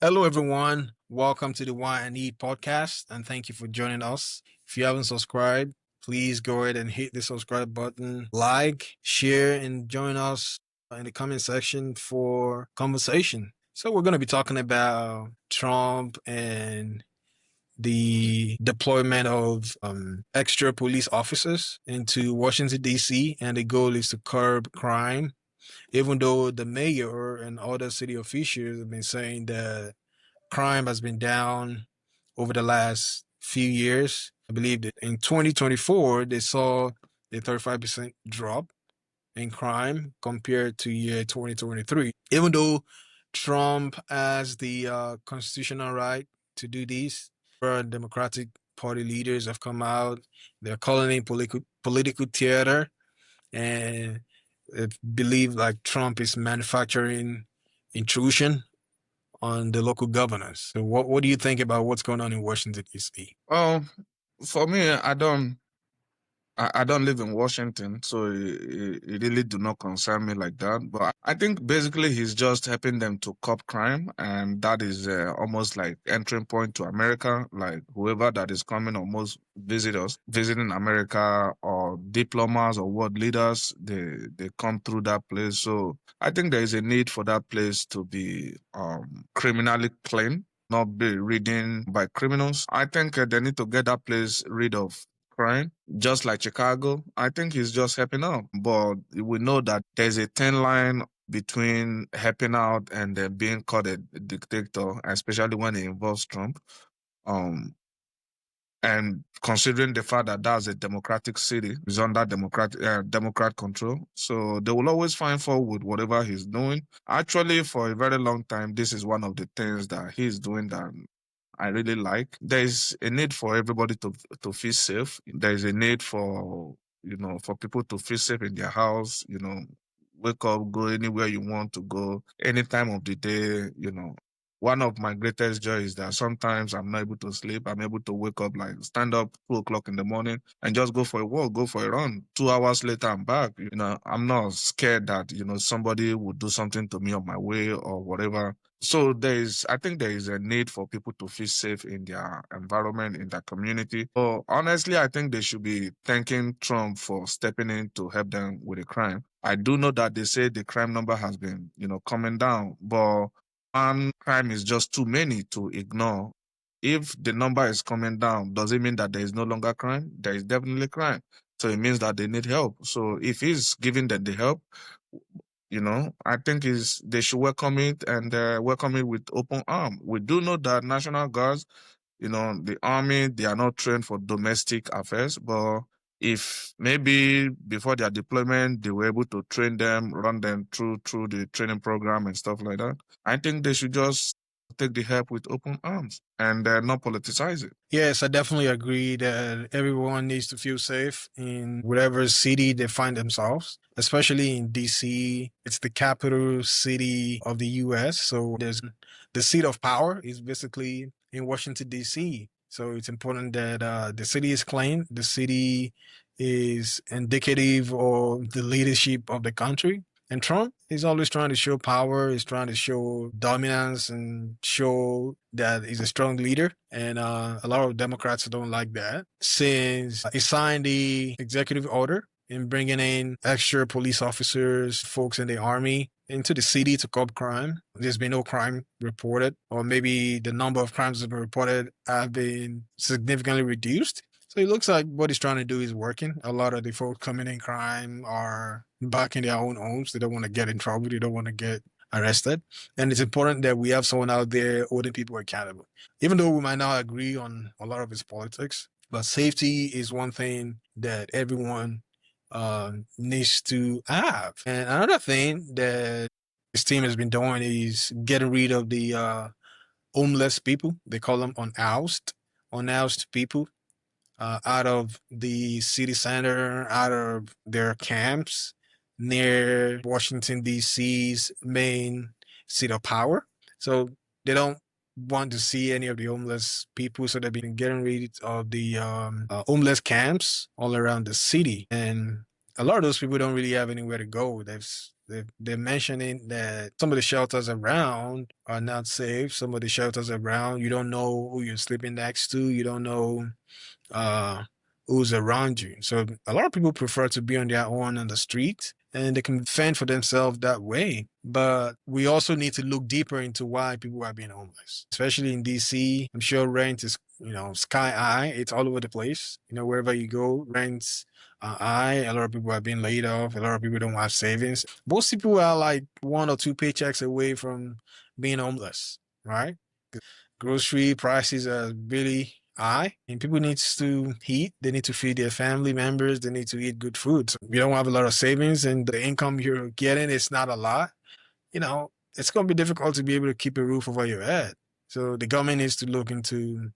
Hello, everyone. Welcome to the Why and Eat podcast, and thank you for joining us. If you haven't subscribed, please go ahead and hit the subscribe button, like, share, and join us in the comment section for conversation. So, we're going to be talking about Trump and the deployment of extra police officers into Washington, D.C., and the goal is to curb crime. Even though the mayor and other city officials have been saying that crime has been down over the last few years. I believe that in 2024, they saw a 35% drop in crime compared to year 2023. Even though Trump has the constitutional right to do this, Democratic Party leaders have come out. They're calling it political theater and believe like Trump is manufacturing intrusion on the local governors. So what do you think about what's going on in Washington D.C.? Well, for me, I don't live in Washington, so it really do not concern me like that. But I think basically he's just helping them to curb crime, and that is almost like entering point to America. Like whoever that is coming, almost visitors visiting America or diplomats or world leaders, they come through that place. So I think there is a need for that place to be criminally clean, not be ridden by criminals. I think they need to get that place rid of crime, just like Chicago. I think he's just helping out. But we know that there's a thin line between helping out and being called a dictator, especially when it involves Trump. Um, and considering the fact that that's a democratic city, is under Democrat control, so they will always find fault with whatever he's doing. Actually, for a very long time, this is one of the things that he's doing that I really like. There's a need for everybody to feel safe. There's a need for for people to feel safe in their house. Wake up, go anywhere you want to go, any time of the day. One of my greatest joy is that sometimes I'm not able to sleep. I'm able to wake up, like stand up 2 o'clock in the morning and just go for a walk, go for a run. 2 hours later, I'm back. I'm not scared that, somebody would do something to me on my way or whatever. So I think there is a need for people to feel safe in their environment, in their community. But honestly, I think they should be thanking Trump for stepping in to help them with the crime. I do know that they say the crime number has been, coming down, but crime is just too many to ignore. If the number is coming down, does it mean that there is no longer crime? There is definitely crime. So it means that they need help. So if he's giving them the help, I think is they should welcome it and welcome it with open arm. We do know that National Guards, the army, they are not trained for domestic affairs, but if maybe before their deployment they were able to train them, run them through the training program and stuff like that, I think they should just take the help with open arms and not politicize it. Yes, I definitely agree that everyone needs to feel safe in whatever city they find themselves, especially in DC. It's the capital city of the US. So there's the seat of power is basically in Washington, DC. So it's important that the city is clean. The city is indicative of the leadership of the country. And Trump is always trying to show power, he's trying to show dominance and show that he's a strong leader. And a lot of Democrats don't like that since he signed the executive order in bringing in extra police officers, folks in the army into the city to curb crime. There's been no crime reported, or maybe the number of crimes that have been reported have been significantly reduced. So it looks like what he's trying to do is working. A lot of the folks committing crime are back in their own homes. They don't want to get in trouble. They don't want to get arrested. And it's important that we have someone out there holding people accountable. Even though we might not agree on a lot of his politics, but safety is one thing that everyone needs to have. And another thing that his team has been doing is getting rid of the homeless people. They call them unhoused people out of the city center, out of their camps near Washington, D.C.'s main seat of power. So they don't want to see any of the homeless people. So they've been getting rid of the homeless camps all around the city. And a lot of those people don't really have anywhere to go. They're mentioning that some of the shelters around are not safe. Some of the shelters around, you don't know who you're sleeping next to. You don't know uh, who's around you. So a lot of people prefer to be on their own on the street and they can fend for themselves that way. But we also need to look deeper into why people are being homeless, especially in DC. I'm sure rent is, sky high. It's all over the place. Wherever you go, rents are high. A lot of people are being laid off. A lot of people don't have savings. Most people are like one or two paychecks away from being homeless, right? Grocery prices are really high and people need to eat. They need to feed their family members. They need to eat good food. So you don't have a lot of savings and the income you're getting is not a lot. It's going to be difficult to be able to keep a roof over your head. So the government needs to look into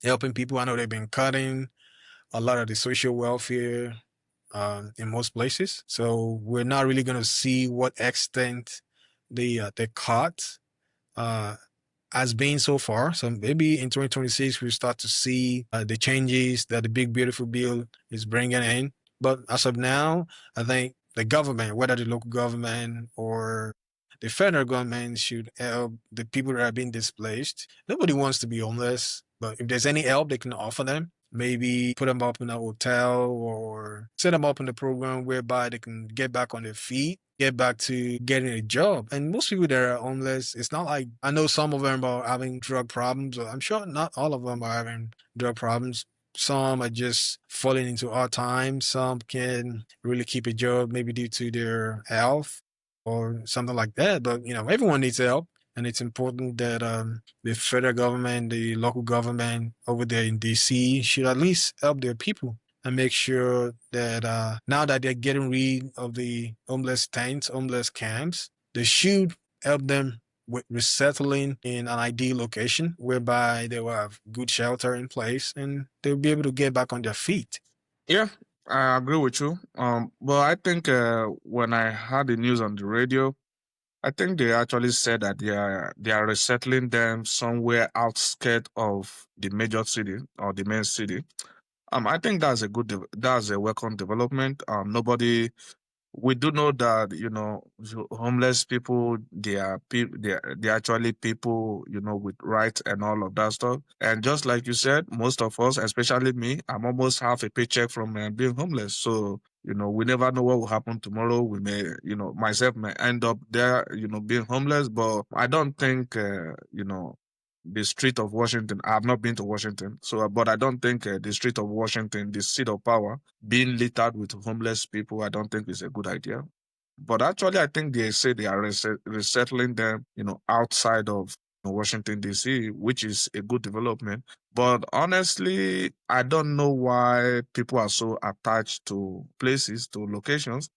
helping people. I know they've been cutting a lot of the social welfare in most places. So we're not really going to see what extent the cut uh, has been so far. So maybe in 2026, we'll start to see the changes that the big, beautiful bill is bringing in. But as of now, I think the government, whether the local government or the federal government, should help the people that are being displaced. Nobody wants to be homeless, but if there's any help they can offer them, maybe put them up in a hotel or set them up in a program whereby they can get back on their feet, get back to getting a job. And most people that are homeless, it's not like I know some of them are having drug problems. Or I'm sure not all of them are having drug problems. Some are just falling into hard times. Some can really keep a job, maybe due to their health or something like that. But everyone needs help, and it's important that the federal government, the local government over there in DC should at least help their people and make sure that now that they're getting rid of the homeless tents, homeless camps, they should help them with resettling in an ideal location whereby they will have good shelter in place and they'll be able to get back on their feet. Yeah, I agree with you. But I think when I heard the news on the radio, I think they actually said that they are resettling them somewhere outskirts of the major city or the main city. I think that's a welcome development. We do know that homeless people, they are actually people with rights and all of that stuff. And just like you said, most of us, especially me, I'm almost half a paycheck from being homeless. So we never know what will happen tomorrow. We may, myself may end up there, being homeless. But I don't think the street of Washington. I have not been to Washington, so but I don't think the street of Washington, the seat of power, being littered with homeless people, I don't think is a good idea. But actually, I think they say they are resettling them, outside of Washington D.C., which is a good development. But honestly, I don't know why people are so attached to places, to locations.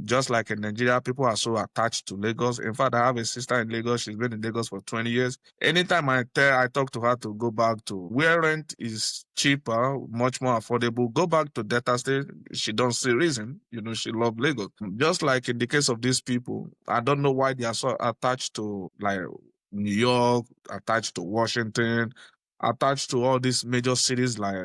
Just like in Nigeria, people are so attached to Lagos. In fact, I have a sister in Lagos. She's been in Lagos for 20 years. Anytime I talk to her to go back to where rent is cheaper, much more affordable, go back to Delta State, she don't see reason. She love Lagos. Just like in the case of these people, I don't know why they are so attached to like New York, attached to Washington, attached to all these major cities like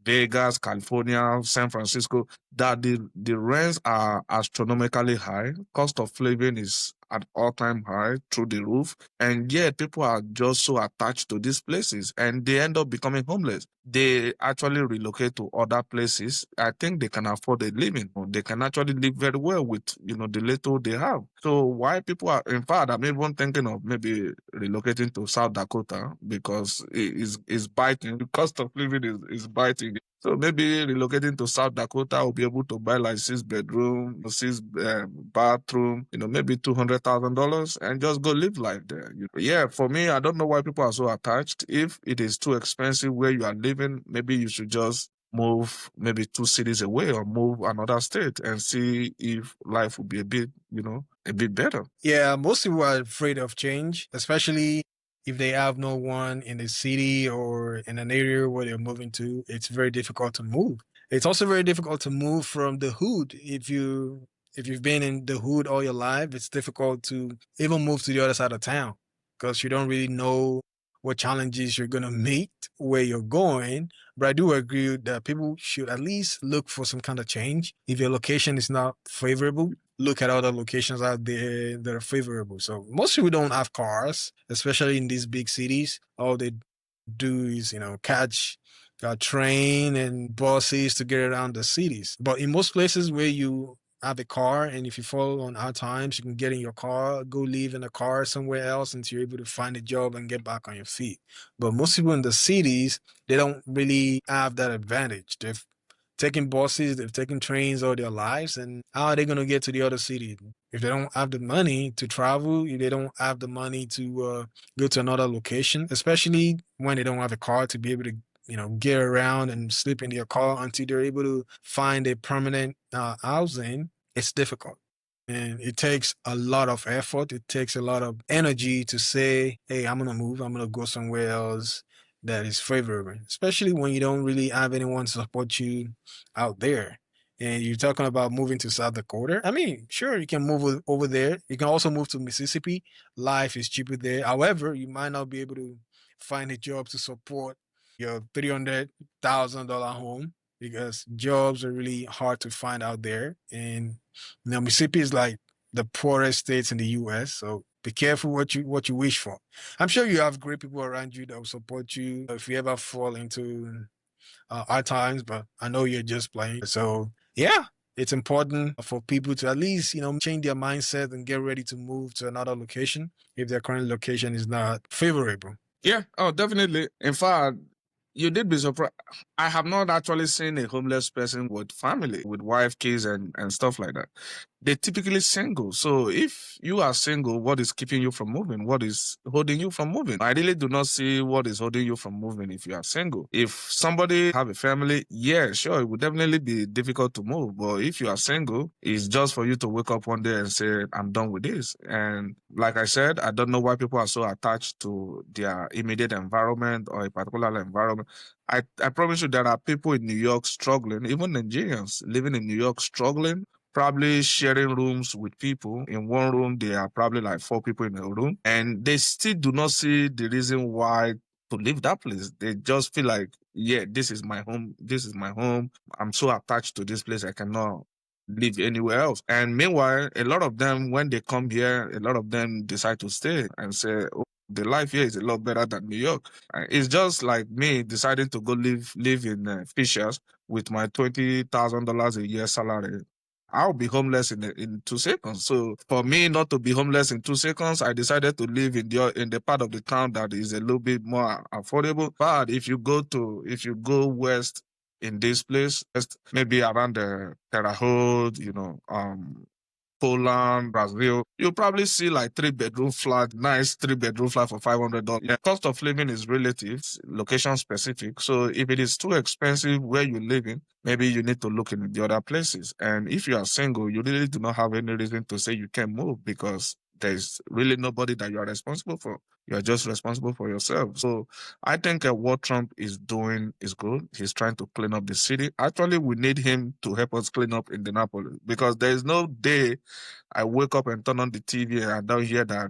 Vegas, California, San Francisco, that the rents are astronomically high. Cost of living is at all-time high, through the roof. And yet people are just so attached to these places and they end up becoming homeless. They actually relocate to other places. I think they can afford a living. They can actually live very well with, the little they have. So why people are, in fact, I'm even thinking of maybe relocating to South Dakota because it's biting. The cost of living is biting. So maybe relocating to South Dakota, will be able to buy like 6 bedroom, six bathroom, maybe $200,000 and just go live life there. Yeah, for me, I don't know why people are so attached. If it is too expensive where you are living, maybe you should just move maybe 2 cities away or move another state and see if life will be a bit better. Yeah, most people are afraid of change, especially if they have no one in the city or in an area where they're moving to. It's very difficult to move. It's also very difficult to move from the hood. If you've been in the hood all your life, it's difficult to even move to the other side of town because you don't really know what challenges you're going to meet where you're going. But I do agree that people should at least look for some kind of change. If your location is not favorable, look at other locations out there that are favorable. So most people don't have cars, especially in these big cities. All they do is, catch a train and buses to get around the cities. But in most places where you have a car, and if you fall on hard times, you can get in your car, go live in a car somewhere else until you're able to find a job and get back on your feet. But most people in the cities, they don't really have that advantage. They've taken buses, they've taken trains all their lives, and how are they going to get to the other city? If they don't have the money to travel, if they don't have the money to go to another location, especially when they don't have a car to be able to get around and sleep in their car until they're able to find a permanent housing, it's difficult. And it takes a lot of effort. It takes a lot of energy to say, hey, I'm going to move. I'm going to go somewhere else that is favorable, especially when you don't really have anyone to support you out there. And you're talking about moving to South Dakota. I mean, sure, you can move over there. You can also move to Mississippi. Life is cheaper there. However, you might not be able to find a job to support your $300,000 home because jobs are really hard to find out there. And now Mississippi is like the poorest states in the U.S. So be careful what you wish for. I'm sure you have great people around you that will support you if you ever fall into hard times. But I know you're just playing. So yeah, it's important for people to at least change their mindset and get ready to move to another location if their current location is not favorable. Yeah, oh, definitely. In fact, you did be surprised. I have not actually seen a homeless person with family, with wife, kids, and stuff like that. They're typically single. So if you are single, what is keeping you from moving? What is holding you from moving? I really do not see what is holding you from moving if you are single. If somebody have a family, yeah, sure, it would definitely be difficult to move. But if you are single, it's just for you to wake up one day and say, I'm done with this. And like I said, I don't know why people are so attached to their immediate environment or a particular environment. I promise you there are people in New York struggling, even Nigerians living in New York struggling, probably sharing rooms with people. In one room, there are probably like four people in a room, and they still do not see the reason why to leave that place. They just feel like, yeah, this is my home. This is my home. I'm so attached to this place. I cannot live anywhere else. And meanwhile, a lot of them, when they come here, a lot of them decide to stay and say, oh, the life here is a lot better than New York. It's just like me deciding to go live in Fishers with my $20,000 a year salary. I'll be homeless in 2 seconds. So for me not to be homeless in 2 seconds, I decided to live in the part of the town that is a little bit more affordable. But if you go west in this place, maybe around the Terre Haute, Poland, Brazil, you'll probably see like 3 bedroom flat, nice 3 bedroom flat for $500. Yeah, cost of living is relative, location specific. So if it is too expensive where you live in, maybe you need to look in the other places. And if you are single, you really do not have any reason to say you can't move because there's really nobody that you are responsible for. You are just responsible for yourself. So I think what Trump is doing is good. He's trying to clean up the city. Actually, we need him to help us clean up Indianapolis because there is no day I wake up and turn on the TV and I don't hear that,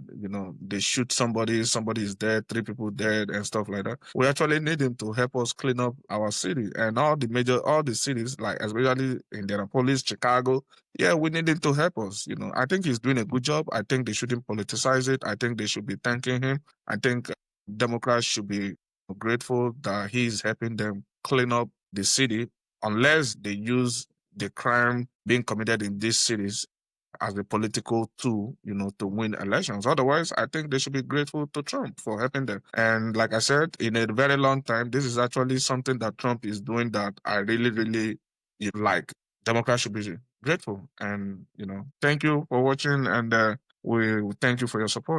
they shoot somebody is dead, 3 people dead and stuff like that. We actually need him to help us clean up our city and all the cities, like especially Indianapolis, Chicago. Yeah, we need him to help us. I think he's doing a good job. I think they shouldn't politicize it. I think they should be thanking him. I think Democrats should be grateful that he's helping them clean up the city unless they use the crime being committed in these cities as a political tool, to win elections. Otherwise, I think they should be grateful to Trump for helping them. And like I said, in a very long time, this is actually something that Trump is doing that I really, really like. Democrats should be grateful. And, thank you for watching and we thank you for your support.